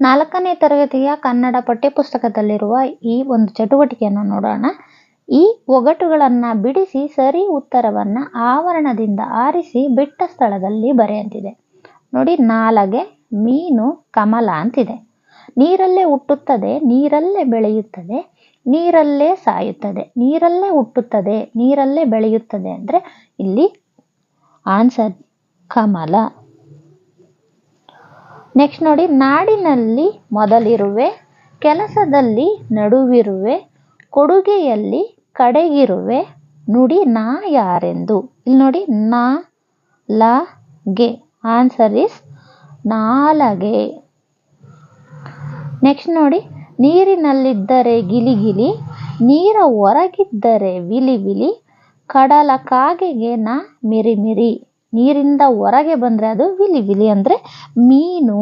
4ನೇ ತರಗತಿಯ ಕನ್ನಡ ಪಠ್ಯಪುಸ್ತಕದಲ್ಲಿರುವ ಈ ಒಂದು ಚಟುವಟಿಕೆಯನ್ನು ನೋಡೋಣ. ಈ ಒಗಟುಗಳನ್ನು ಬಿಡಿಸಿ ಸರಿ ಉತ್ತರವನ್ನು ಆವರಣದಿಂದ ಆರಿಸಿ ಬಿಟ್ಟ ಸ್ಥಳದಲ್ಲಿ ಬರೆಯಂತಿದೆ. ನೋಡಿ, ನಾಲಗೆ, ಮೀನು, ಕಮಲ ಅಂತಿದೆ. ನೀರಲ್ಲೇ ಹುಟ್ಟುತ್ತದೆ, ನೀರಲ್ಲೇ ಬೆಳೆಯುತ್ತದೆ, ನೀರಲ್ಲೇ ಸಾಯುತ್ತದೆ. ನೀರಲ್ಲೇ ಹುಟ್ಟುತ್ತದೆ, ನೀರಲ್ಲೇ ಬೆಳೆಯುತ್ತದೆ ಅಂದರೆ ಇಲ್ಲಿ ಆನ್ಸರ್ ಕಮಲ. ನೆಕ್ಸ್ಟ್ ನೋಡಿ, ನಾಡಿನಲ್ಲಿ ಮೊದಲಿರುವೆ, ಕೆಲಸದಲ್ಲಿ ನಡುವಿರುವೆ, ಕೊಡುಗೆಯಲ್ಲಿ ಕಡೆಗಿರುವೆ, ನುಡಿ ನಾ ಯಾರೆಂದು. ಇಲ್ಲಿ ನೋಡಿ, ನಾ ಲ ಗೆ, ಆನ್ಸರ್ ಇಸ್ ನಾಲಗೆ. ನೆಕ್ಸ್ಟ್ ನೋಡಿ, ನೀರಿನಲ್ಲಿದ್ದರೆ ಗಿಲಿಗಿಲಿ, ನೀರ ಹೊರಗಿದ್ದರೆ ವಿಲಿ ವಿಲಿ, ಕಡಲ ಕಾಗೆಗೆ ಮಿರಿ ಮಿರಿ. ನೀರಿಂದ ಹೊರಗೆ ಬಂದರೆ ಅದು ವಿಲಿ ವಿಲಿ ಅಂದರೆ ಮೀನು.